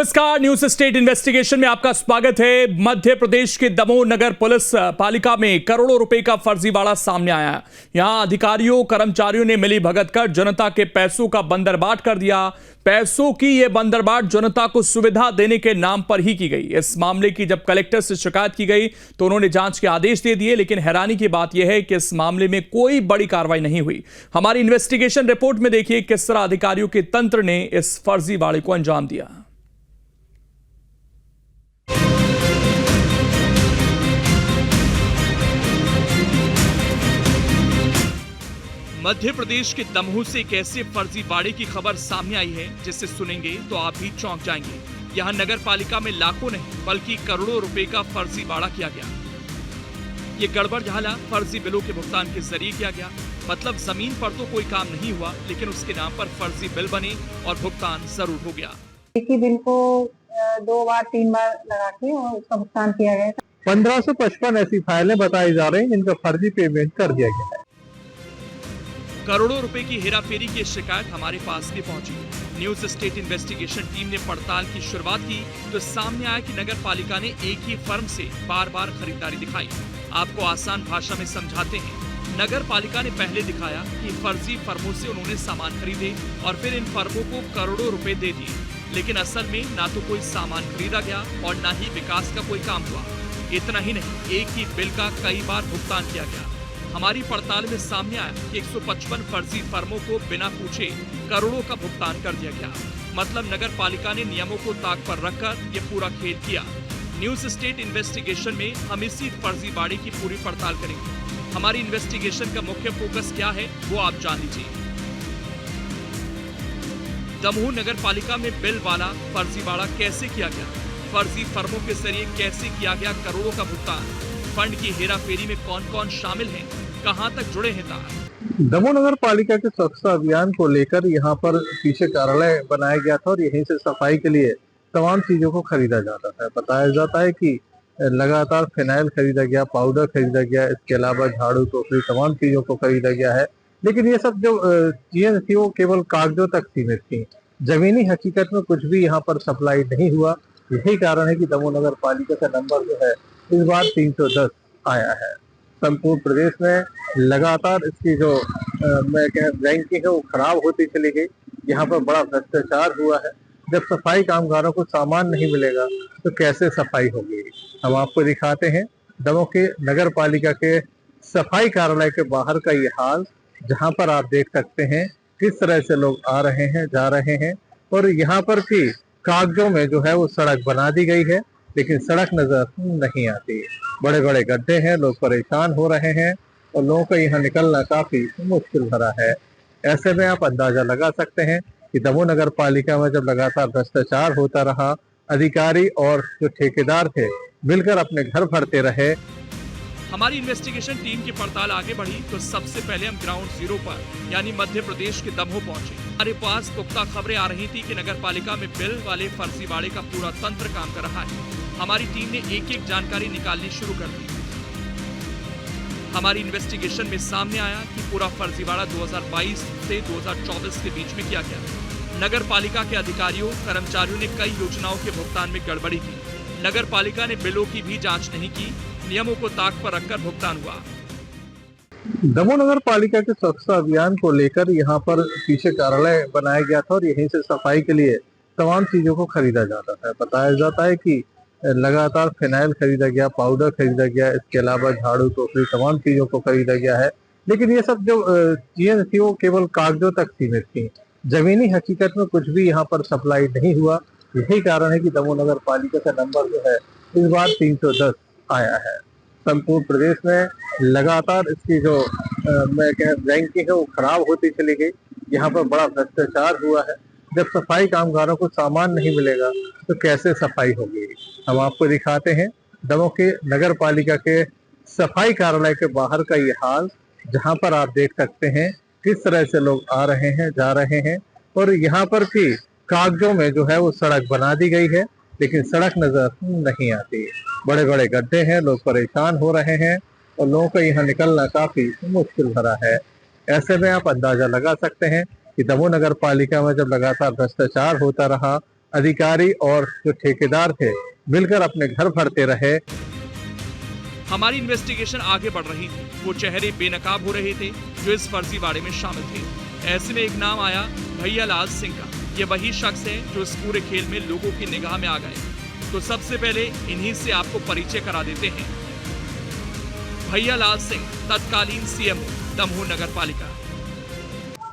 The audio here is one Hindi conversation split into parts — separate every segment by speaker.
Speaker 1: नमस्कार, न्यूज स्टेट इन्वेस्टिगेशन में आपका स्वागत है। मध्य प्रदेश के दमोह नगर पुलिस पालिका में करोड़ों रुपए का फर्जीवाड़ा सामने आया है। यहां अधिकारियों कर्मचारियों ने मिली भगत कर जनता के पैसों का बंदरबाट कर दिया। पैसों की यह बंदरबाट जनता को सुविधा देने के नाम पर ही की गई। इस मामले की जब कलेक्टर से शिकायत की गई तो उन्होंने जांच के आदेश दे दिए, लेकिन हैरानी की बात यह है कि इस मामले में कोई बड़ी कार्रवाई नहीं हुई। हमारी इन्वेस्टिगेशन रिपोर्ट में देखिए किस तरह अधिकारियों के तंत्र ने इस फर्जीवाड़े को अंजाम दिया। मध्य प्रदेश के दमोह से एक ऐसे फर्जीवाड़े की खबर सामने आई है जिसे सुनेंगे तो आप भी चौंक जाएंगे। यहाँ नगर पालिका में लाखों नहीं बल्कि करोड़ों रुपए का फर्जीवाड़ा किया गया। ये गड़बड़ झाला फर्जी बिलों के भुगतान के जरिए किया गया। मतलब जमीन पर तो कोई काम नहीं हुआ, लेकिन उसके नाम पर फर्जी बिल बने और भुगतान जरूर हो गया।
Speaker 2: एक ही बिल को 2 बार 3 बार लगा के और उसका भुगतान किया गया।
Speaker 3: 1555 ऐसी फाइलें बताई जा रही हैं जिनका फर्जी पेमेंट कर दिया गया है।
Speaker 1: करोड़ों रुपए की हेराफेरी की शिकायत हमारे पास भी पहुंची। न्यूज स्टेट इन्वेस्टिगेशन टीम ने पड़ताल की शुरुआत की तो सामने आया कि नगर पालिका ने एक ही फर्म से बार बार खरीदारी दिखाई। आपको आसान भाषा में समझाते हैं। नगर पालिका ने पहले दिखाया कि फर्जी फर्मों से उन्होंने सामान खरीदे और फिर इन फर्मों को करोड़ों रुपए दे दिए, लेकिन असल में ना तो कोई सामान खरीदा गया और ना ही विकास का कोई काम हुआ। इतना ही नहीं, एक ही बिल का कई बार भुगतान किया गया। हमारी पड़ताल में सामने आया कि 155 फर्जी फर्मों को बिना पूछे करोड़ों का भुगतान कर दिया गया। मतलब नगर पालिका ने नियमों को ताक पर रखकर ये पूरा खेल किया। न्यूज स्टेट इन्वेस्टिगेशन में हम इसी फर्जीवाड़े की पूरी पड़ताल करेंगे। हमारी इन्वेस्टिगेशन का मुख्य फोकस क्या है वो आप जान लीजिए। दमोह नगर पालिका में बिल वाला फर्जीवाड़ा कैसे किया गया, फर्जी फर्मों के जरिए कैसे किया गया करोड़ों का भुगतान, फंड की हेराफेरी में कौन कौन शामिल हैं, कहां तक जुड़े हैं तार।
Speaker 3: दमोह नगर पालिका के स्वच्छता अभियान को लेकर यहाँ पर पीछे कार्यालय बनाया गया था और यहीं से सफाई के लिए तमाम चीजों को खरीदा जाता था। बताया जाता है कि लगातार फिनाइल खरीदा गया, पाउडर खरीदा गया, इसके अलावा झाड़ू टोकरी तमाम चीजों को खरीदा गया है। लेकिन ये सब जो चीजें थी वो केवल कागजों तक सीमित थी। जमीनी हकीकत में कुछ भी यहाँ पर सप्लाई नहीं हुआ। यही कारण है कि दमोह नगर पालिका का नंबर जो है इस बार 310 आया है। संपूर्ण प्रदेश में लगातार इसकी जो रैंकिंग है वो खराब होती चली गई। यहाँ पर बड़ा भ्रष्टाचार हुआ है। जब सफाई कामगारों को सामान नहीं मिलेगा तो कैसे सफाई होगी। हम आपको दिखाते हैं दमोह के नगर पालिका के सफाई कार्यालय के बाहर का ये हाल, जहाँ पर आप देख सकते हैं किस तरह से लोग आ रहे हैं जा रहे हैं। और यहाँ पर भी कागजों में जो है वो सड़क बना दी गई है, लेकिन सड़क नजर नहीं आती। बड़े बड़े गड्ढे हैं, लोग परेशान हो रहे हैं और लोगों का यहाँ निकलना काफी मुश्किल भरा है। ऐसे में आप अंदाजा लगा सकते हैं कि दमोह नगर पालिका में जब लगातार भ्रष्टाचार होता रहा, अधिकारी और जो ठेकेदार थे मिलकर अपने घर भरते रहे।
Speaker 1: हमारी इन्वेस्टिगेशन टीम की पड़ताल आगे बढ़ी तो सबसे पहले हम ग्राउंड जीरो पर यानी मध्य प्रदेश के दमोह पहुंचे। हमारे पास पुख्ता खबरें आ रही थी कि नगर पालिका में बिल वाले फर्जीवाड़े का पूरा तंत्र काम कर रहा है। हमारी टीम ने एक एक जानकारी निकालनी शुरू कर दी। हमारी इन्वेस्टिगेशन में सामने आया कि पूरा फर्जीवाड़ा 2022 से 2024 के बीच में किया गया। नगर पालिका के अधिकारियों कर्मचारियों ने कई योजनाओं के भुगतान में गड़बड़ी की। नगर पालिका ने बिलों की भी जांच नहीं की, नियमों को ताक पर रखकर भुगतान हुआ।
Speaker 3: दमोह नगर पालिका के स्वच्छता अभियान को लेकर यहाँ पर पीछे कार्यालय बनाया गया था और यहीं से सफाई के लिए तमाम चीजों को खरीदा जाता था। बताया जाता है कि लगातार फिनाइल खरीदा गया, पाउडर खरीदा गया, इसके अलावा झाड़ू टोकरी तमाम चीजों को खरीदा गया है। लेकिन ये सब जो चीजें थी वो केवल कागजों तक सीमित थी। जमीनी हकीकत में कुछ भी यहाँ पर सप्लाई नहीं हुआ। यही कारण है कि दमोह नगर पालिका का नंबर जो है इस बार 310 आया है। संपूर्ण प्रदेश में लगातार इसकी जो रैंकिंग है वो खराब होती चली गई। यहाँ पर बड़ा भ्रष्टाचार हुआ है। जब सफाई कामगारों को सामान नहीं मिलेगा तो कैसे सफाई होगी। हम आपको दिखाते हैं दमोह के नगर पालिका के सफाई कार्यालय के बाहर का ये हाल, जहाँ पर आप देख सकते हैं किस तरह से लोग आ रहे हैं जा रहे हैं। और यहाँ पर भी कागजों में जो है वो सड़क बना दी गई है, लेकिन सड़क नजर नहीं आती। बड़े बड़े गड्ढे हैं, लोग परेशान हो रहे हैं और लोगों का यहाँ निकलना काफी मुश्किल भरा है। ऐसे में आप अंदाजा लगा सकते हैं कि दमोह नगर पालिका में जब लगातार भ्रष्टाचार होता रहा, अधिकारी और जो ठेकेदार थे मिलकर अपने घर भरते रहे।
Speaker 1: हमारी इन्वेस्टिगेशन आगे बढ़ रही थी। वो चेहरे बेनकाब हो रहे थे जो इस फर्जीवाड़े में शामिल थे। ऐसे में एक नाम आया भैयालाल सिंह का। ये वही शख्स है जो इस पूरे खेल में लोगों की निगाह में आ गए। तो सबसे पहले इन्हीं से आपको परिचय करा देते हैं। भैयालाल सिंह तत्कालीन सीएमओ दमोह नगर पालिका।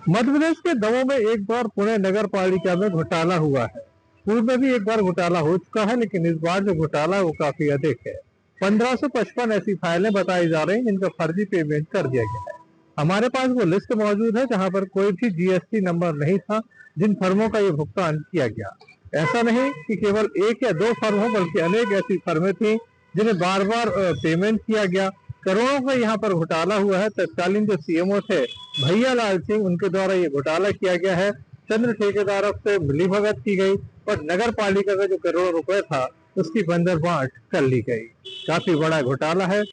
Speaker 3: मध्य प्रदेश के दमोह में एक बार पुणे नगर पालिका में घोटाला हुआ है। पूर्व में भी एक बार घोटाला हो चुका है, लेकिन इस बार जो घोटाला है वो काफी अधिक है। 1555 ऐसी फाइलें बताई जा रही हैं जिनका फर्जी पेमेंट कर दिया गया है। हमारे पास वो लिस्ट मौजूद है जहां पर कोई भी जीएसटी नंबर नहीं था जिन फर्मों का ये भुगतान किया गया। ऐसा नहीं कि केवल एक या दो फर्म हो, बल्कि अनेक ऐसी फर्में थी जिन्हें बार बार पेमेंट किया गया। करोड़ों का यहाँ पर घोटाला हुआ है। तत्कालीन जो सीएमओ थे भैयालाल सिंह, उनके द्वारा ये घोटाला किया गया है। चंद्र ठेकेदारों से मिलीभगत की गई और नगर पालिका का जो करोड़ों रुपए था उसकी बंदरबांट कर ली गई। काफी बड़ा घोटाला है।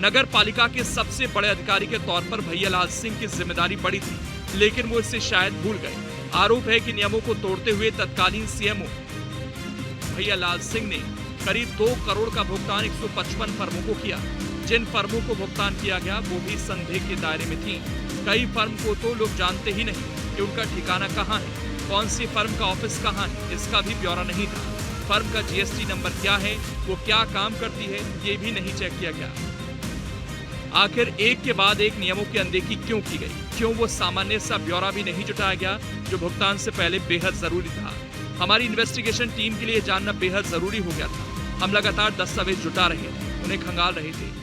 Speaker 1: नगर पालिका के सबसे बड़े अधिकारी के तौर पर भैयालाल सिंह की जिम्मेदारी बड़ी थी, लेकिन वो इससे शायद भूल गए। आरोप है कि नियमों को तोड़ते हुए तत्कालीन सीएमओ भैयालाल सिंह ने करीब 2 करोड़ का भुगतान 155 फर्मों को किया। जिन फर्मों को भुगतान किया गया वो भी संदेह के दायरे में थी। कई फर्म को तो लोग जानते ही नहीं कि उनका ठिकाना कहाँ है, कौन सी फर्म का ऑफिस कहाँ है, इसका भी ब्यौरा नहीं था। फर्म का जीएसटी नंबर क्या है, वो क्या काम करती है, ये भी नहीं चेक किया गया। आखिर एक के बाद एक नियमों की अनदेखी क्यों की गई? क्यों वो सामान्य सा ब्यौरा भी नहीं जुटाया गया जो भुगतान से पहले बेहद जरूरी था? हमारी इन्वेस्टिगेशन टीम के लिए जानना बेहद जरूरी हो गया था। हम लगातार दस्तावेज जुटा रहे थे, उन्हें खंगाल रहे थे।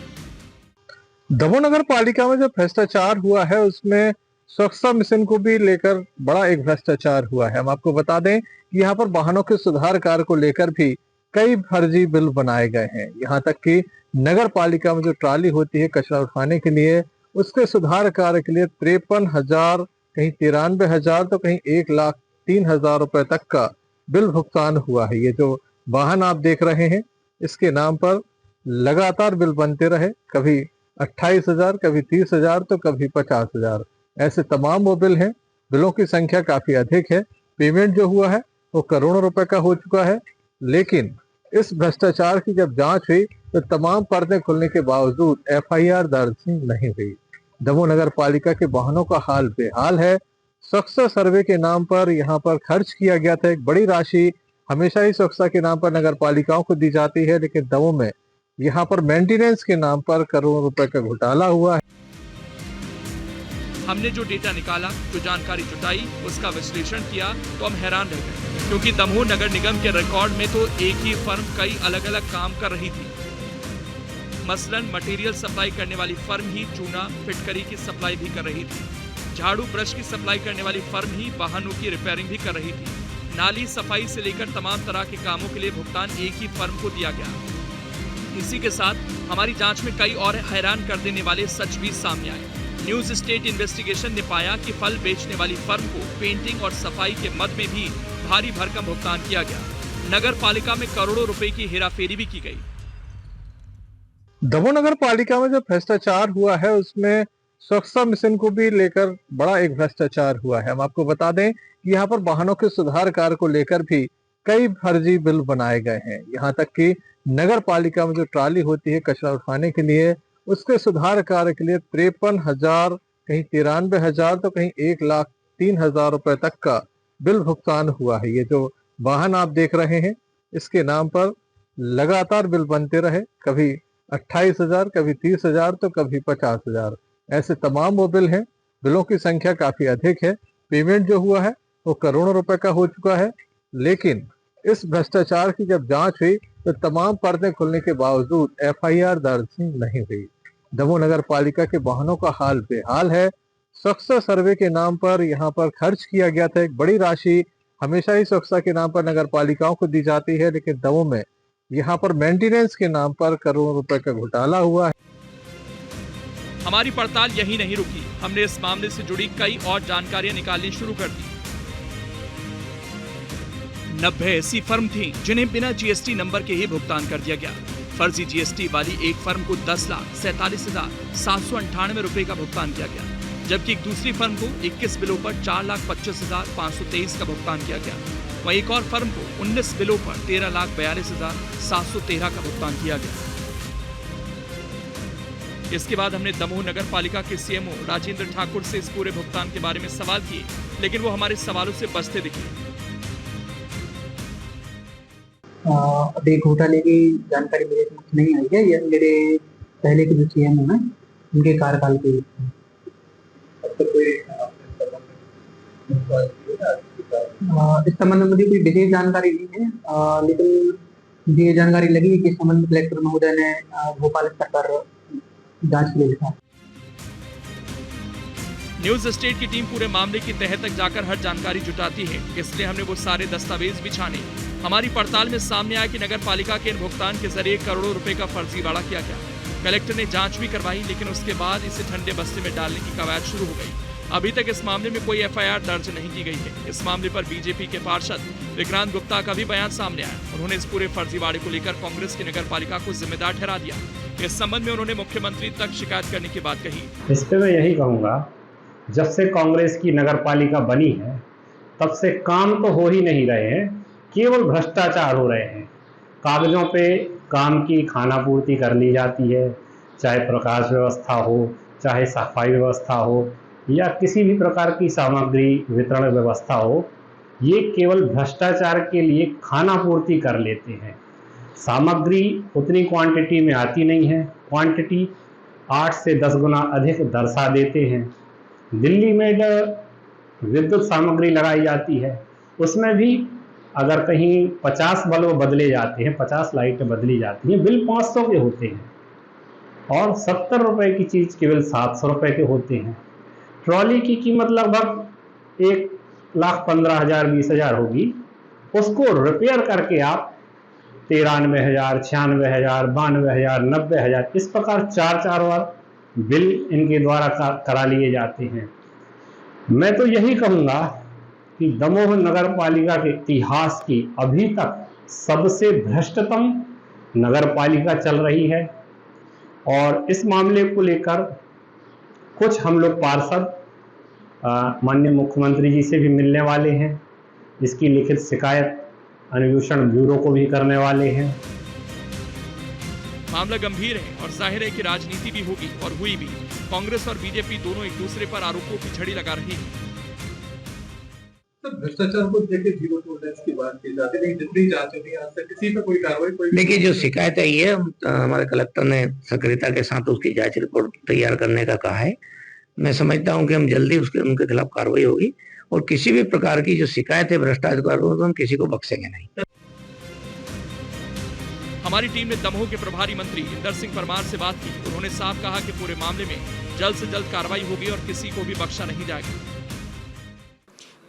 Speaker 3: दमोह नगर पालिका में जो भ्रष्टाचार हुआ है उसमें स्वच्छता मिशन को भी लेकर बड़ा एक भ्रष्टाचार हुआ है। हम आपको बता दें कि यहाँ पर वाहनों के सुधार कार्य को लेकर भी कई फर्जी बिल बनाए गए हैं। यहाँ तक कि नगर पालिका में जो ट्राली होती है कचरा उठाने के लिए, उसके सुधार कार्य के लिए 53,000, कहीं 93,000 तो कहीं 1,03,000 रुपए तक का बिल भुगतान हुआ है। ये जो वाहन आप देख रहे हैं इसके नाम पर लगातार बिल बनते रहे, कभी 28,000, कभी 30,000 तो कभी 50,000। ऐसे तमाम वो बिल हैं। बिलों की संख्या काफी अधिक है। पेमेंट जो हुआ है वो करोड़ों रुपए का हो चुका है। लेकिन इस भ्रष्टाचार की जब जांच हुई तो तमाम पर्दे खुलने के बावजूद एफआईआर दर्ज नहीं हुई। दमोह नगर पालिका के वाहनों का हाल बेहाल है। स्वच्छता सर्वे के नाम पर यहाँ पर खर्च किया गया था एक बड़ी राशि। हमेशा ही स्वच्छता के नाम पर नगर पालिकाओं को दी जाती है, लेकिन दमोह में यहाँ पर मेंटेनेंस के नाम पर करोड़ों रुपए का घोटाला हुआ है।
Speaker 1: हमने जो डेटा निकाला, जो जानकारी जुटाई, उसका विश्लेषण किया तो हम हैरान रह गए, क्योंकि दमोह नगर निगम के रिकॉर्ड में तो एक ही फर्म कई अलग अलग काम कर रही थी। मसलन मटेरियल सप्लाई करने वाली फर्म ही चूना फिटकरी की सप्लाई भी कर रही थी। झाड़ू ब्रश की सप्लाई करने वाली फर्म ही वाहनों की रिपेयरिंग भी कर रही थी। नाली सफाई से लेकर तमाम तरह के कामों के लिए भुगतान एक ही फर्म को दिया गया। इसी के साथ हमारी जांच में कई और हैरान कर देने वाले सच भी सामने आए। न्यूज स्टेट इन्वेस्टिगेशन ने पाया कि फल बेचने वाली फर्म को पेंटिंग और सफाई के मद में भी भारी भरकम भुगतान किया गया। नगर पालिका में करोड़ों रुपए की हेराफेरी भी की गई।
Speaker 3: दमोह नगर पालिका में जो भ्रष्टाचार हुआ है उसमें स्वच्छता मिशन को भी लेकर बड़ा एक भ्रष्टाचार हुआ है। हम आपको बता दें कि यहाँ पर वाहनों के सुधार कार्य को लेकर भी कई फर्जी बिल बनाए गए हैं। यहाँ तक कि नगर पालिका में जो ट्राली होती है कचरा उठाने के लिए, उसके सुधार कार्य के लिए 53,000, कहीं 93,000 तो कहीं 1,03,000 रुपए तक का बिल भुगतान हुआ है। ये जो वाहन आप देख रहे हैं इसके नाम पर लगातार बिल बनते रहे, कभी 28,000, कभी 30,000 तो कभी 50,000। ऐसे तमाम वो बिल हैं। बिलों की संख्या काफी अधिक है। पेमेंट जो हुआ है वो करोड़ों रुपए का हो चुका है। लेकिन इस भ्रष्टाचार की जब जांच हुई तो तमाम पर्दे खुलने के बावजूद एफआईआर दर्ज नहीं हुई। दमोह नगर पालिका के वाहनों का हाल बेहाल है। स्वच्छता सर्वे के नाम पर यहाँ पर खर्च किया गया था एक बड़ी राशि। हमेशा ही स्वच्छता के नाम पर नगर पालिकाओं को दी जाती है, लेकिन दमोह में यहाँ पर मेंटेनेंस के नाम पर करोड़ों रुपए का घोटाला हुआ है।
Speaker 1: हमारी पड़ताल यही नहीं रुकी। हमने इस मामले से जुड़ी कई और जानकारियां निकालनी शुरू कर दी। 90 ऐसी फर्म थी जिन्हें बिना जीएसटी नंबर के ही भुगतान कर दिया गया। फर्जी जीएसटी वाली एक फर्म को 10,47,798 रुपए का भुगतान किया गया, जबकि एक दूसरी फर्म को 21 बिलों पर 4,25,523 का भुगतान किया गया। वहीं एक और फर्म को 19 बिलों पर 13,42,713 का भुगतान किया गया। इसके बाद हमने दमोह नगर पालिका के सीएमओ राजेंद्र ठाकुर से इस पूरे भुगतान के बारे में सवाल किए, लेकिन वो हमारे सवालों से बचते दिखे।
Speaker 4: अभी घोटाले की जानकारी मेरे पास नहीं आई है। ये मेरे पहले के जो सीएम हैं उनके कार्यकाल के। इस संबंध में मुझे कोई विशेष जानकारी नहीं है, लेकिन ये जानकारी लगी कि संबंधित कलेक्टर महोदय ने भोपाल स्तर पर जांच के लिए था।
Speaker 1: न्यूज स्टेट की टीम पूरे मामले की तह तक जाकर हर जानकारी जुटाती है, इसलिए हमने वो सारे दस्तावेज भी छाने। हमारी पड़ताल में सामने आया कि नगर पालिका के इन भुगतान के जरिए करोड़ों रुपए का फर्जीवाड़ा किया गया। कलेक्टर ने जांच भी करवाई, लेकिन उसके बाद इसे ठंडे बस्ते में डालने की कवायद शुरू हो गई। अभी तक इस मामले में कोई एफआईआर दर्ज नहीं की गई है। इस मामले पर बीजेपी के पार्षद विक्रांत गुप्ता का भी बयान सामने आया। उन्होंने इस पूरे फर्जीवाड़े को लेकर कांग्रेस की नगर पालिका को जिम्मेदार ठहरा दिया। इस संबंध में उन्होंने मुख्यमंत्री तक शिकायत करने की बात कही।
Speaker 5: इस पे मैं यही कहूँगा, जब से कांग्रेस की नगर पालिका बनी है तब से काम तो हो ही नहीं रहे हैं, केवल भ्रष्टाचार हो रहे हैं। कागजों पे काम की खानापूर्ति कर ली जाती है, चाहे प्रकाश व्यवस्था हो, चाहे सफाई व्यवस्था हो या किसी भी प्रकार की सामग्री वितरण व्यवस्था हो, ये केवल भ्रष्टाचार के लिए खानापूर्ति कर लेते हैं। सामग्री उतनी क्वांटिटी में आती नहीं है, क्वांटिटी 8 से 10 गुना अधिक दर्शा देते हैं। दिल्ली में जो विद्युत सामग्री लगाई जाती है उसमें भी अगर कहीं 50 बल्ब बदले जाते हैं, 50 लाइटें बदली जाती हैं, बिल 500 के होते हैं और 70 रुपये की चीज़ केवल 700 रुपये के होते हैं। ट्रॉली की कीमत लगभग 1,15,000 20,000 होगी, उसको रिपेयर करके आप 93,000 96,000 92,000 90,000 इस प्रकार 4 बार बिल इनके द्वारा करा लिए जाते हैं। मैं तो यही कहूँगा कि दमोह नगर पालिका के इतिहास की अभी तक सबसे भ्रष्टतम नगर पालिका चल रही है और इस मामले को लेकर कुछ हम लोग पार्षद माननीय मुख्यमंत्री जी से भी मिलने वाले हैं। इसकी लिखित शिकायत अन्वेषण ब्यूरो को भी करने वाले हैं।
Speaker 1: मामला गंभीर है और जाहिर है कि राजनीति भी होगी और हुई भी। कांग्रेस और बीजेपी दोनों एक दूसरे पर आरोपों की झड़ी लगा रही है।
Speaker 3: भ्रष्टाचार को लेकर जीरो टॉलरेंस की बात की जाती है, जितनी जांच होती है आज तक किसी पे कोई कार्रवाई कोई।
Speaker 6: देखिए, जो शिकायत आई है हमारे कलेक्टर ने सक्रियता के साथ उसकी जांच रिपोर्ट तैयार करने का कहा है। मैं समझता हूं कि हम जल्दी उनके खिलाफ कार्रवाई होगी और किसी भी प्रकार की जो शिकायत है भ्रष्टाचार को हम किसी को बख्शेंगे नहीं।
Speaker 1: हमारी टीम ने दमोह के प्रभारी मंत्री इंदर सिंह परमार से बात की। उन्होंने साफ कहा कि पूरे मामले में जल्द से जल्द कार्रवाई होगी और किसी को भी बख्शा नहीं जाएगा।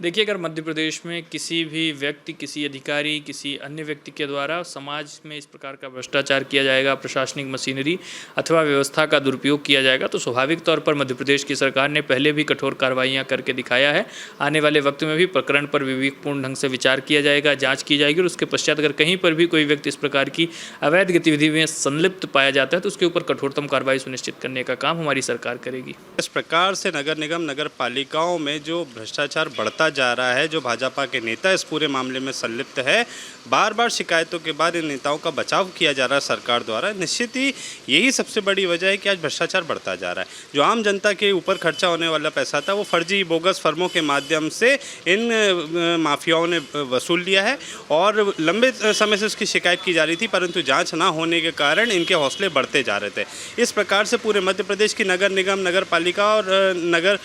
Speaker 7: देखिए, अगर मध्य प्रदेश में किसी भी व्यक्ति, किसी अधिकारी, किसी अन्य व्यक्ति के द्वारा समाज में इस प्रकार का भ्रष्टाचार किया जाएगा, प्रशासनिक मशीनरी अथवा व्यवस्था का दुरुपयोग किया जाएगा, तो स्वाभाविक तौर पर मध्य प्रदेश की सरकार ने पहले भी कठोर कार्रवाइयां करके दिखाया है। आने वाले वक्त में भी प्रकरण पर विवेकपूर्ण ढंग से विचार किया जाएगा, जाँच की जाएगी और उसके पश्चात अगर कहीं पर भी कोई व्यक्ति इस प्रकार की अवैध गतिविधि में संलिप्त पाया जाता है तो उसके ऊपर कठोरतम कार्रवाई सुनिश्चित करने का काम हमारी सरकार करेगी।
Speaker 8: इस प्रकार से नगर निगम, नगर पालिकाओं में जो भ्रष्टाचार बढ़ता जा रहा है, जो भाजपा के नेता इस पूरे मामले में संलिप्त है, बार बार शिकायतों के बाद इन नेताओं का बचाव किया जा रहा है सरकार द्वारा। निश्चित ही यही सबसे बड़ी वजह है कि आज भ्रष्टाचार बढ़ता जा रहा है। जो आम जनता के ऊपर खर्चा होने वाला पैसा था वो फर्जी बोगस फर्मों के माध्यम से इन माफियाओं ने वसूल लिया है और लंबे समय से उसकी शिकायत की जा रही थी, परंतु जाँच ना होने के कारण इनके हौसले बढ़ते जा रहे थे। इस प्रकार से पूरे मध्य प्रदेश की नगर निगम, नगर पालिका और नगर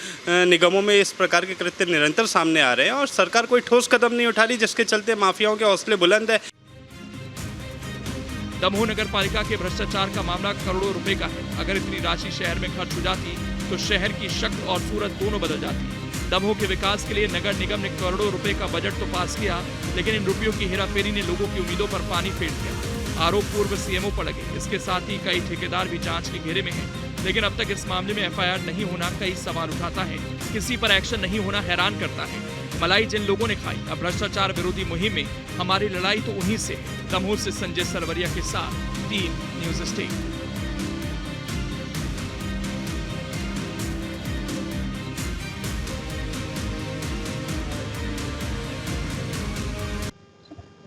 Speaker 8: निगमों में इस प्रकार के कृत्य निरंतर सामने आ रहे हैं और सरकार कोई ठोस कदम नहीं उठा रही, जिसके चलते माफियाओं के हौसले बुलंद है।
Speaker 1: दमोह नगर पालिका के भ्रष्टाचार का मामला करोड़ों रुपए का है। अगर इतनी राशि शहर में खर्च हो जाती तो शहर की शक्ल और सूरत दोनों बदल जाती। दमोह के विकास के लिए नगर निगम ने करोड़ों रुपए का बजट तो पास किया, लेकिन इन रुपयों की हेराफेरी ने लोगों की उम्मीदों पर पानी फेर दिया। आरोप पूर्व सीएमओ पर लगे। इसके साथ ही कई ठेकेदार भी जांच के घेरे में हैं, लेकिन अब तक इस मामले में एफआईआर नहीं होना कई सवाल उठाता है। किसी पर एक्शन नहीं होना हैरान करता है। मलाई जिन लोगों ने खाई, अब भ्रष्टाचार विरोधी मुहिम में हमारी लड़ाई तो उन्हीं से है। दमोह से संजय सरवरिया के साथ टीम न्यूज स्टेट।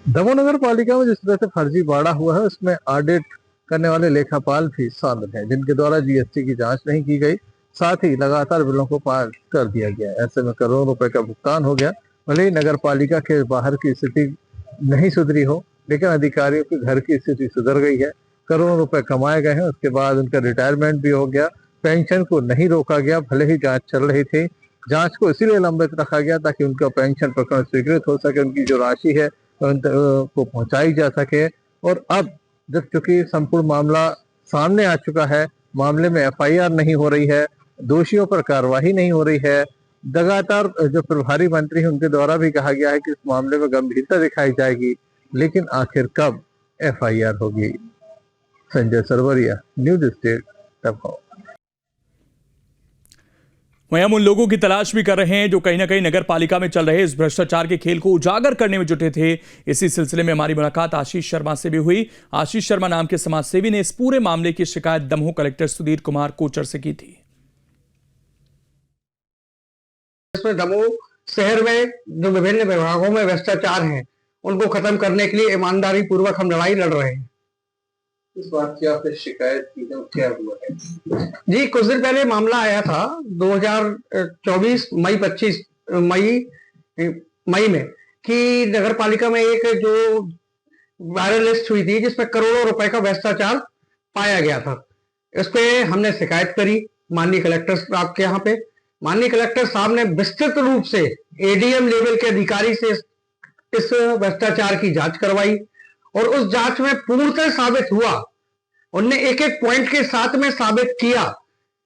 Speaker 3: दमोह नगर पालिका में जिस तरह से फर्जी बाड़ा हुआ है उसमें ऑडिट करने वाले लेखापाल भी शामिल हैं, जिनके द्वारा जीएसटी की जांच नहीं की गई, साथ ही लगातार बिलों को पास कर दिया गया। ऐसे में करोड़ों रुपए का भुगतान हो गया। भले ही नगर पालिका के बाहर की स्थिति नहीं सुधरी हो, लेकिन अधिकारियों के घर की स्थिति सुधर गई है। करोड़ों रुपए कमाए गए हैं, उसके बाद उनका रिटायरमेंट भी हो गया। पेंशन को नहीं रोका गया, भले ही जांच चल रही थी। जांच को इसीलिए लंबित रखा गया ताकि उनका पेंशन प्रकरण स्वीकृत हो सके, उनकी जो राशि है को पहुंचाई जा सके। और अब जब चूंकि संपूर्ण मामला सामने आ चुका है, मामले में एफआईआर नहीं हो रही है, दोषियों पर कार्रवाई नहीं हो रही है, लगातार जो प्रभारी मंत्री हैं उनके द्वारा भी कहा गया है कि इस मामले में गंभीरता दिखाई जाएगी, लेकिन आखिर कब एफआईआर होगी? Sanjay Sarwariya, news state, Damoh.
Speaker 1: वहीं हम उन लोगों की तलाश भी कर रहे हैं जो कहीं ना कहीं नगर पालिका में चल रहे इस भ्रष्टाचार के खेल को उजागर करने में जुटे थे। इसी सिलसिले में हमारी मुलाकात आशीष शर्मा से भी हुई। आशीष शर्मा नाम के समाजसेवी ने इस पूरे मामले की शिकायत दमोह कलेक्टर सुधीर कुमार कोचर से की थी।
Speaker 4: इसमें दमोह शहर में जो विभिन्न विभागों में भ्रष्टाचार है उनको खत्म करने के लिए ईमानदारी पूर्वक हम लड़ाई लड़ रहे हैं।
Speaker 3: इस बात की आपने शिकायत की है, क्या हुआ है?
Speaker 4: जी, कुछ दिन पहले मामला आया था 2024 मई में कि नगर पालिका में एक जो वायरल लिस्ट हुई थी जिसमें करोड़ों रुपए का भ्रष्टाचार पाया गया था। इस पे हमने शिकायत करी माननीय कलेक्टर साहब के यहाँ पे। माननीय कलेक्टर साहब ने विस्तृत रूप से एडीएम लेवल के अधिकारी से इस भ्रष्टाचार की जांच करवाई और उस जांच में पूर्णतः साबित हुआ, उनने एक एक पॉइंट के साथ में साबित किया,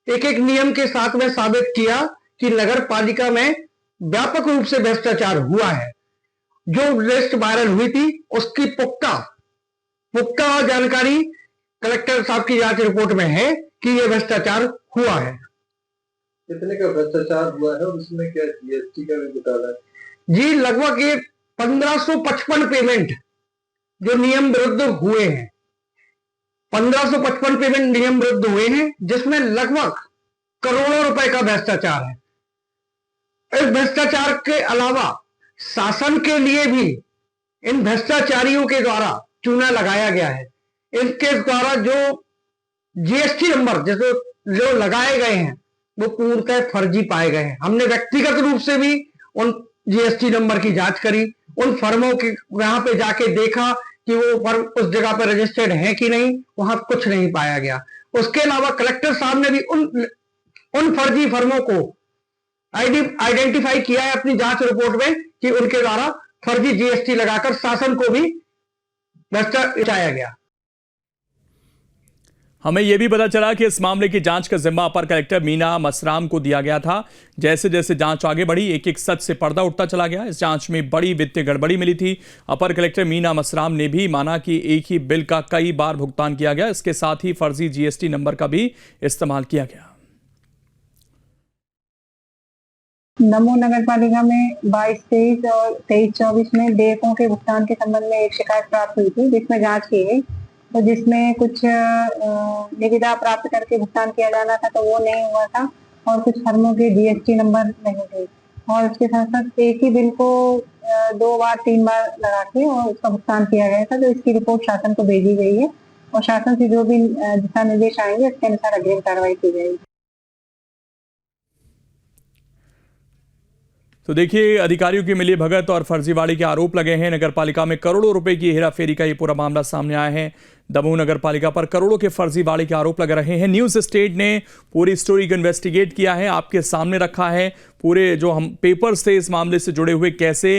Speaker 4: एक एक नियम के साथ में साबित किया कि नगर पालिका में व्यापक रूप से भ्रष्टाचार हुआ है। जो लिस्ट वायरल हुई थी उसकी पुख्ता जानकारी कलेक्टर साहब की जांच रिपोर्ट में है कि यह भ्रष्टाचार हुआ है।
Speaker 3: कितने का भ्रष्टाचार हुआ है और उसमें क्या जीएसटी का भी घोटाला है?
Speaker 4: जी, लगभग ये 1555 पेमेंट जो नियम विरुद्ध हुए हैं, 1555 पेमेंट नियम विरुद्ध हुए हैं, जिसमें लगभग करोड़ों रुपए का भ्रष्टाचार है। इस भ्रष्टाचार के अलावा शासन के लिए भी इन भ्रष्टाचारियों के द्वारा चूना लगाया गया है। इनके द्वारा जो जीएसटी नंबर जो लगाए गए हैं वो पूर्णतः फर्जी पाए गए हैं। हमने व्यक्तिगत रूप से भी उन जीएसटी नंबर की जांच करी, उन फर्मों के वहां पे जाके देखा कि वो फर्म उस जगह पर रजिस्टर्ड है कि नहीं, वहां कुछ नहीं पाया गया। उसके अलावा कलेक्टर साहब ने भी उन फर्जी फर्मों को आइडेंटिफाई किया है अपनी जांच रिपोर्ट में कि उनके द्वारा फर्जी जीएसटी लगाकर शासन को भी भ्रष्टाचार गया।
Speaker 1: हमें यह भी पता चला कि इस मामले की जांच का जिम्मा अपर कलेक्टर मीना मसराम को दिया गया था। जैसे जैसे जांच आगे बढ़ी, एक एक सच से पर्दा उठता चला गया। इस जांच में बड़ी वित्तीय गड़बड़ी मिली थी। अपर कलेक्टर मीना मसराम ने भी माना कि एक ही बिल का कई बार भुगतान किया गया, इसके साथ ही फर्जी जीएसटी नंबर का भी इस्तेमाल किया गया।
Speaker 2: दमोह नगर पालिका में 22-23 और 23-24 में देयकों के भुगतान के संबंध में एक शिकायत प्राप्त हुई थी, जिसमें जांच की गई, तो जिसमें कुछ निविदा प्राप्त करके भुगतान किया जाना था तो वो नहीं हुआ था और कुछ फर्मों के जीएसटी नंबर नहीं थे। और उसके साथ साथ एक ही बिल को 2-3 बार लगा के और उसका भुगतान किया गया था। तो इसकी रिपोर्ट शासन को भेजी गई है और शासन से जो भी दिशा निर्देश आएंगे उसके अनुसार अग्रिम कार्रवाई की जाएगी।
Speaker 1: तो देखिए, अधिकारियों की मिलीभगत और फर्जीवाड़ी के आरोप लगे हैं। नगर पालिका में करोड़ों रुपए की हेराफेरी का ये पूरा मामला सामने आया है। दमोह नगर पालिका पर करोड़ों के फर्जीवाड़ी के आरोप लग रहे हैं। न्यूज़ स्टेट ने पूरी स्टोरी को इन्वेस्टिगेट किया है, आपके सामने रखा है। पूरे जो हम पेपर्स थे इस मामले से जुड़े हुए, कैसे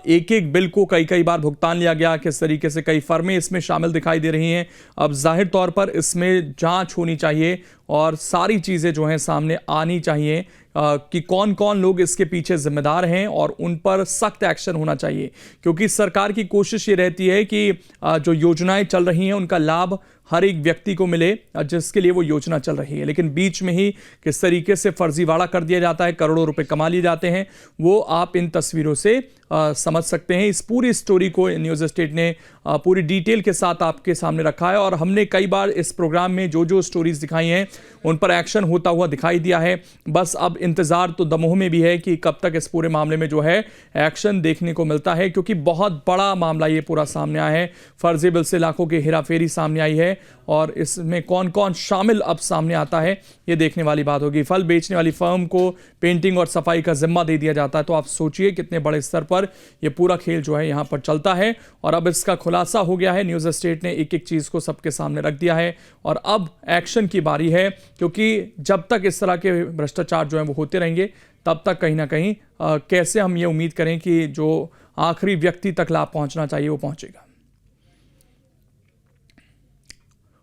Speaker 1: एक एक बिल को कई बार भुगतान लिया गया, किस तरीके से कई फर्में इसमें शामिल दिखाई दे रही हैं। अब जाहिर तौर पर इसमें जांच होनी चाहिए और सारी चीज़ें जो हैं सामने आनी चाहिए कि कौन कौन लोग इसके पीछे जिम्मेदार हैं और उन पर सख्त एक्शन होना चाहिए, क्योंकि सरकार की कोशिश ये रहती है कि जो योजनाएं चल रही हैं उनका लाभ हर एक व्यक्ति को मिले जिसके लिए वो योजना चल रही है, लेकिन बीच में ही किस तरीके से फर्जीवाड़ा कर दिया जाता है, करोड़ों रुपए कमा लिए जाते हैं, वो आप इन तस्वीरों से समझ सकते हैं। इस पूरी स्टोरी को न्यूज़ स्टेट ने पूरी डिटेल के साथ आपके सामने रखा है और हमने कई बार इस प्रोग्राम में जो जो स्टोरीज दिखाई हैं उन पर एक्शन होता हुआ दिखाई दिया है। बस अब इंतज़ार तो दमोह में भी है कि कब तक इस पूरे मामले में जो है एक्शन देखने को मिलता है, क्योंकि बहुत बड़ा मामला ये पूरा सामने आया है। फर्जी बिल से लाखों की हेराफेरी सामने आई है और इसमें कौन कौन शामिल अब सामने आता है ये देखने वाली बात होगी। फल बेचने वाली फर्म को पेंटिंग और सफाई का जिम्मा दे दिया जाता है, तो आप सोचिए कितने बड़े स्तर पर ये पूरा खेल जो है यहाँ पर चलता है। और अब इसका खुलासा हो गया है, न्यूज़ स्टेट ने एक एक चीज़ को सबके सामने रख दिया है और अब एक्शन की बारी है, क्योंकि जब तक इस तरह के भ्रष्टाचार जो है वो होते रहेंगे तब तक कहीं ना कहीं कैसे हम ये उम्मीद करें कि जो आखिरी व्यक्ति तक लाभ पहुंचना चाहिए वो पहुंचेगा।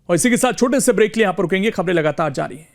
Speaker 1: और इसी के साथ छोटे से ब्रेक लिए यहाँ पर रुकेंगे, खबरें लगातार जारी हैं।